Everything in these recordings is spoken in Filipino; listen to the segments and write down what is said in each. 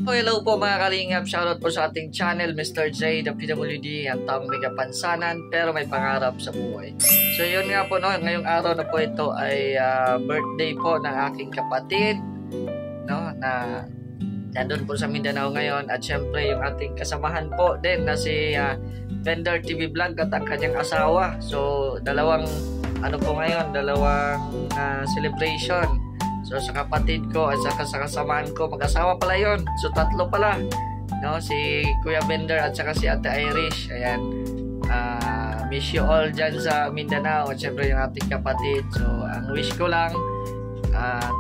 Hello po mga kalingap, shoutout po sa ating channel Mr. J, the PWD, ang taong may kapansanan pero may pangarap sa buhay. So yun nga po, no, ngayong araw na po ito ay birthday po ng aking kapatid, no, na nandun po sa Mindanao ngayon, at syempre yung ating kasamahan po din na si Vendor TV Vlog at ang kanyang asawa. So dalawang celebration. So sa kapatid ko at saka sa kasamahan ko, mag-asawa pala yon. So tatlo pala, no, si Kuya Bender at saka si Ate Irish. Ayan, miss you all dyan sa Mindanao at syempre yung ating kapatid. So ang wish ko lang,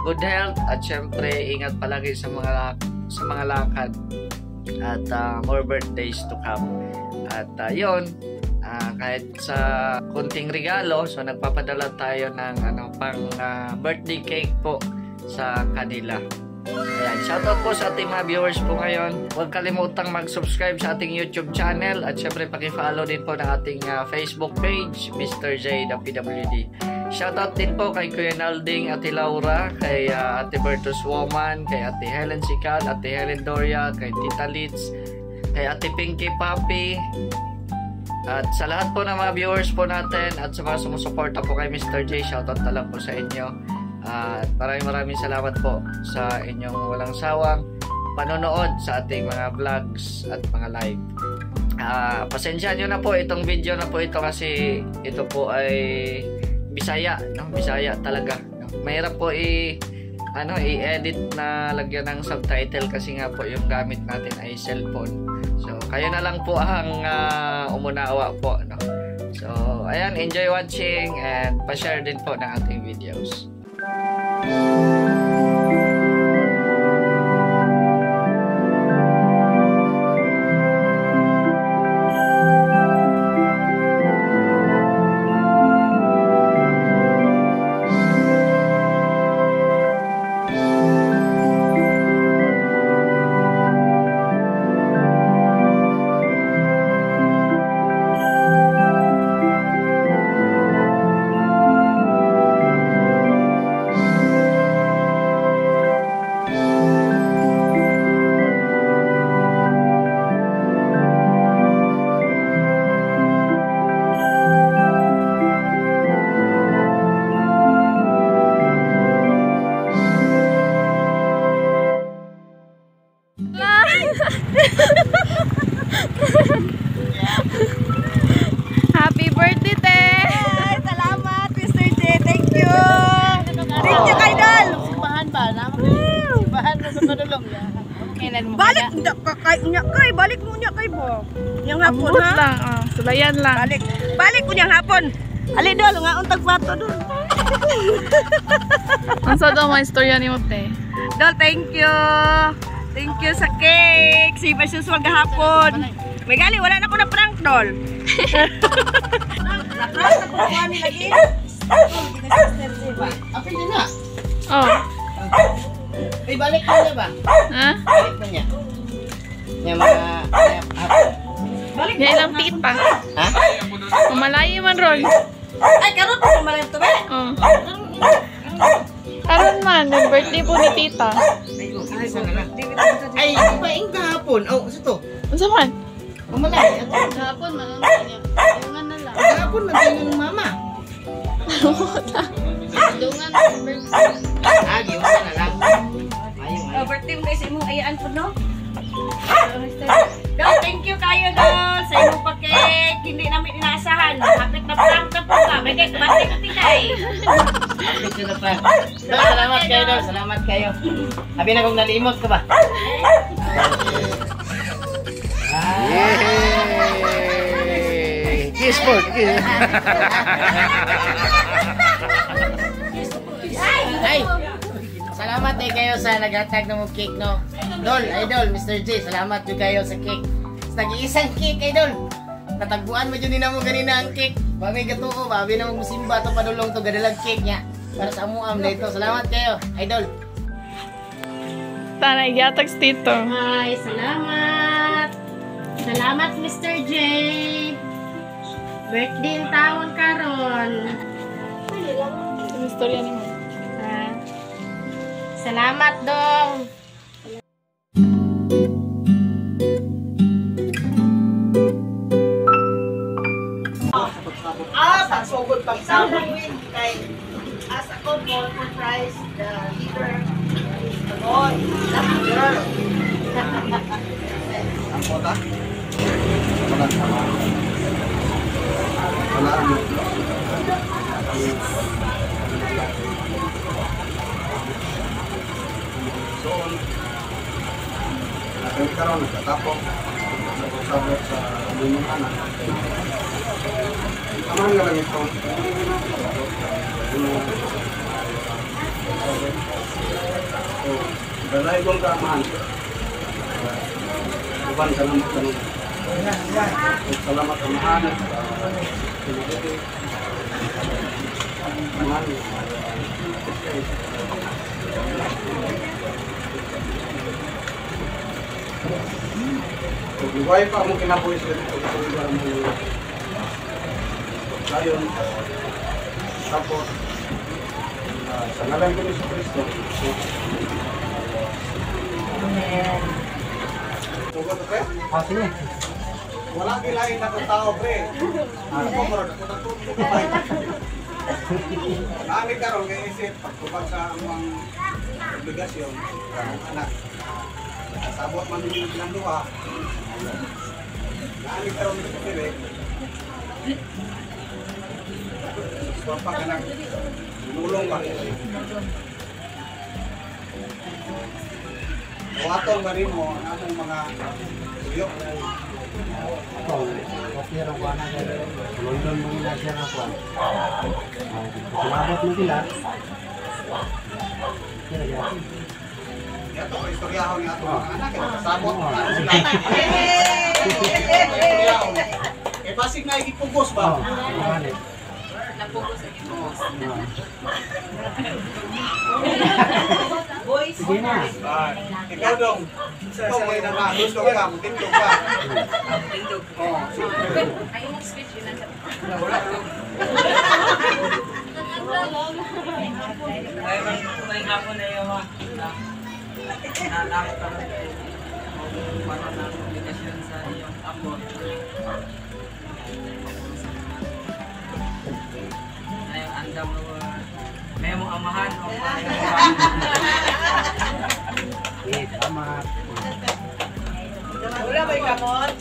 good health at syempre ingat palagi sa mga lakad at more birthdays to come. At yun, kahit sa kunting regalo, so nagpapadala tayo ng pang birthday cake po sa kanila. Ayan, shoutout po sa ating mga viewers po ngayon. Huwag kalimutang mag-subscribe sa ating YouTube channel at syempre paki-follow din po ng ating Facebook page, Mr. J, the PWD. Shoutout din po kay Kuya Nalding, Ate Laura, kay Ate Bertus Woman, kay Ate Helen Sical, Ate Helen Doria, kay Tita Litz, kay Ate Pinky Papi, at sa lahat po ng mga viewers po natin at sa mga sumusuporta po kay Mr. J, shoutout na lang po sa inyo. At maraming salamat po sa inyong walang sawang panonood sa ating mga vlogs at mga live. Pasensya nyo na po itong video na po ito kasi ito po ay Bisaya, no? Bisaya talaga, no? Mahirap po i-edit na lagyan ng subtitle kasi nga po yung gamit natin ay cellphone. So kayo na lang po ang umunawa po, no? So ayan, enjoy watching and pa-share din po ng ating videos. Happy birthday, te! Ay, salamat, Mr. J. Thank you. Thank you, kay Dal. Simbahan ba? Simbahan mo sa padulong. Balik balik mo niya kay mo. Yang hapon Ambot ha. lang, sulayan lang. Balik mo niyang hapon. Ali Dol, nga untag bato Dol. Ang sa daw mga istorya ni mo, te? Dol, thank you. Thank you sa cake. Si Basus maghapon. May gali, wala na ko na prank, Dol. Na-prank na ko kami lagi. Apil din na. Oh. Ay, balik mo niya ba? Ha? Balik mo niya. Yung mga Balik Yan ilang tita. ha? Kumalayo man, Ron. Ay, karon pa kumalim to, be. Oh. Karon man, nag-birthday po ni tita. Ay, sana lang. Ay, iba yung kahapon. Oh, sa to. Ano sa man? Umalay. Kahapon, manunod niya. Dungan na lang. Kahapon, magkain ng mama. Dungan na birthday. Agi, wala na lang. Ayun, Birthday mo guys, imong ayaan po, no? Dol, thank you kayo, Dol, sa imong pa-cake. Hindi namin inaasahan. Hapit na prank na po ka. May cake, matik-tikay. Salamat kayo, Dol. Salamat kayo. Sabi na kung nalimot ka ba? Yay! Kiss po! Ay! Salamat kayo sa nag-hatag ng mga cake, no? Dol, Idol, Mr. J, salamat yung kayo sa cake. Sa nag-iisang cake, Idol. Katagbuan mo dyan mo ganina ang cake. Bami gatuo, babi na magmusimba ito padulong to gadalag cake niya. Para sa amuam na ito. Salamat kayo, Idol. Tanay, yatags tito. Ay, salamat. Salamat, Mr. J. Birthday ang taon karon. Ang istorya ni mo. Salamat, Dong. good pagsabot kay as a couple comprise the leader is the boy, not the girl. Ang kota? Wala sama. Wala ano. So, natin karoon, nagtatapok. Sabot sa lumang anak. Tamahan nga lang ito. So, dalay kong kamahan. Bukan ka naman tanong. Salamat sa mahanap. Mahanap. Buhay pa mo kinabuhi sa layon. Tapos, sa ngalan ko ni Kristo. Amen. Tugot pre? Sige. Wala gilain na kung tao pre. Ano mo mo ako natututo pa. Nami karon kay isip pagtubag sa among obligasyon anak. Sabot man yung bilang duha. Nami karon dito pre. Suwapa ka na mulong ba? Watong ba rin mo ang mga suyok? Okay lang ko na London mo na siya na po. Salamat mo sila. Ito ko istoryahon ni ato mga anak. Sabot mo na sila. Eh basig na ikipugos ba? Napugos sa ikipugos. Boys, sige na. Ikaw dong. Ikaw may naman. Gusto ka. Tindog ka. Tindog. Oo. Ay, speech yun na. Wala. Ay, may hapon na yung nakakot ka lang kung paano ng obligasyon sa iyong amor. Ay, andam mo, may mong amahan o may mong Salamat. wala ba yung kamot?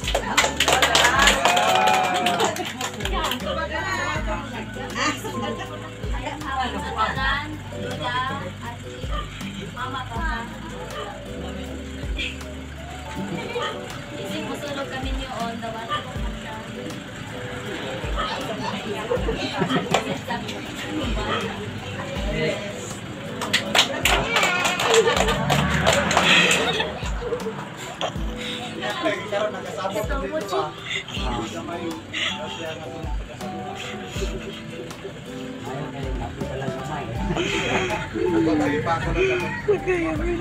Isip mo sulog kami niyo on the one. Karon nakasabot na dito ba? May kasi ang atong Ayaw kayo nakita lang kamay. Ako tayo pa ako na kami.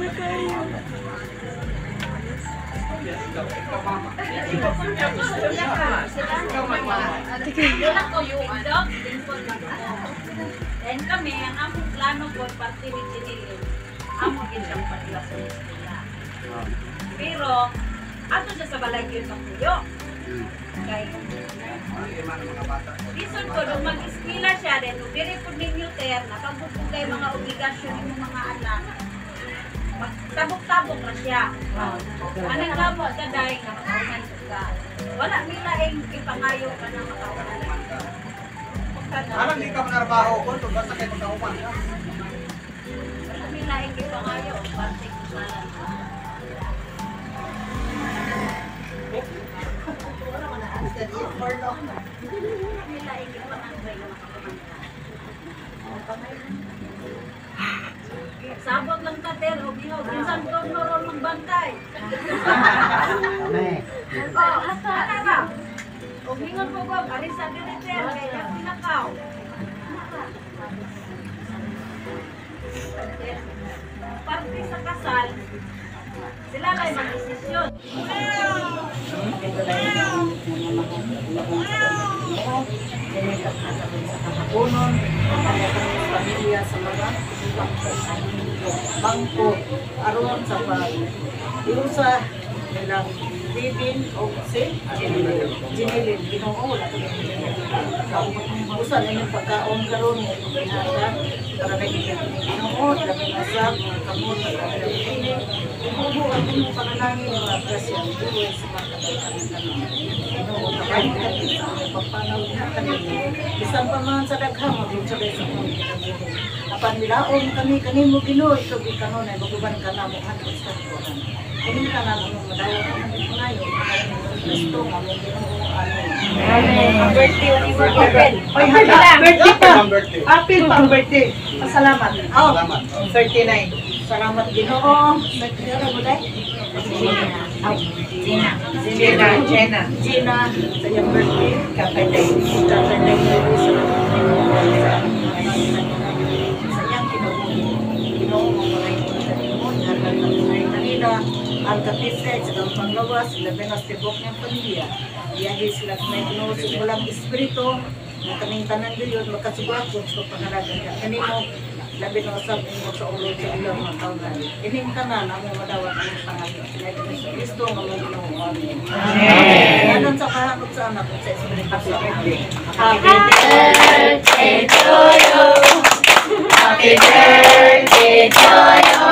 Wala ko yung dog, lingkod lang ako. Then kami, ang among plano ko, parte ni Jinilin, amo din siyang patiwas sa eskwela. Pero, ato siya sa balagyo sa kuyo. Kaya, reason ko, nung mag-eskwela siya, then, diri po ninyo, ter, nakabukong kayo mga obligasyon ng mga anak, tabok-tabok na siya. Anong labo ka dahil na makaunan ka. Wala nila yung ipangayo ka na makaunan. Parang di ka manarbaho ko, kung basta kayo magkauman ka. Wala nila yung ipangayo. Parte ko sana. Wala nila yung ipangayo. Sabot lang ka, Ter. Huwag minsan doon ron ng bantay. Kami. Ano ka? Umingon ko ba? Alis sa Ter. Kaya pinakaw. Parte sa kasal, sila lang mag-desisyon. Kahaponon, kanya-kanyang pamilya sa mga bangko aron sa pag-iusa nilang Livin o si Jinilin. Ginoo, wala ko yung usa na yung pagkaon karon mo pinahagan para nagiging Ginoo, labi nasab, kamot, nagkakalang ibubo ang inyong panalangin mga grasya ng Diyos sa mga kagay-kagay. Ginoo, nakalimutan din sa aming pagpanaw na kanino. Bisan pa man sa daghang, magbunsaday sa mga kinabuhi. Apan nilaon kami kanimo Ginoo, ikaw ikanon ay maguban ka na mo hantos sa tuwanan. Hindi ka na mong madayang ang mga ngayon, gusto nga mong Ginoo. Amen. Ang birthday ni mo Apil. Oy, hala, birthday pa. Apil pa ang birthday. Pasalamat. Oh, 39. Salamat Ginoo. Nagkira mo dai? Gina. Sa iyong birthday. Kapatay. Kapatay mo sa iyong kinabuhi. Ginoo mo maray mo sa imo. Dapat na tunay kanila. Ang kapisay sa kang panglawas, sila benastibok niyang pamilya. Iyahi sila may Ginoo sa walang espiritu. Na kaming tanan yun, makasubakot sa pangalagan ka. Kanino, labi na usap mo sa ulo sa ilang mga kaunan. Ining tanan, ang mga madawat ang pangayon. Sila ito sa Kristo, ang mga Ginoo. Amen. Amen. Sa kahanap sa anak sa espiritu sa birthday. Happy birthday to you. Happy birthday to you.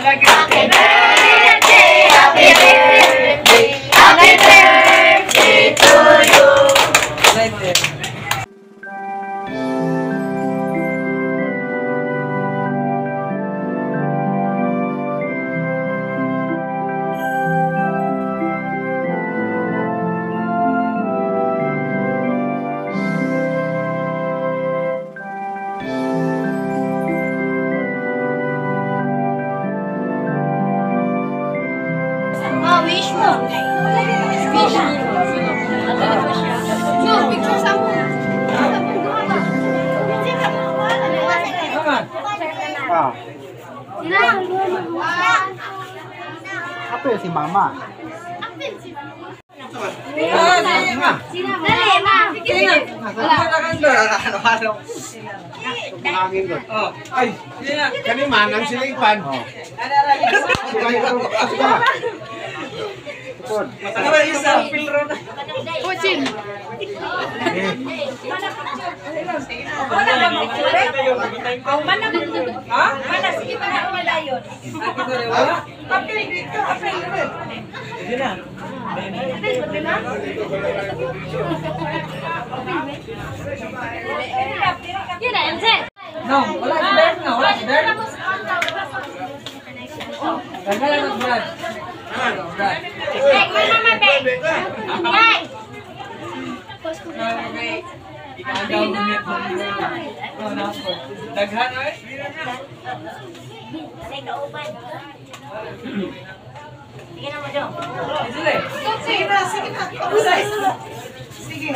Happy birthday, happy birthday, happy birthday to you. Wish mo. Wish mo. No, picture sa mo. Apa ya si mama? Dali, ma. Hangin ko. Ay, kani manang silipan. Pucin. Mana sige pa na wala yun. Apil dito, apil. No, wala si Bert na, wala si Bert. Gagala ng Brad. Brad. Ikaw gumit mo. No, no. Daghan ay. Sige na mo dong. Sige. Sige na. Sige.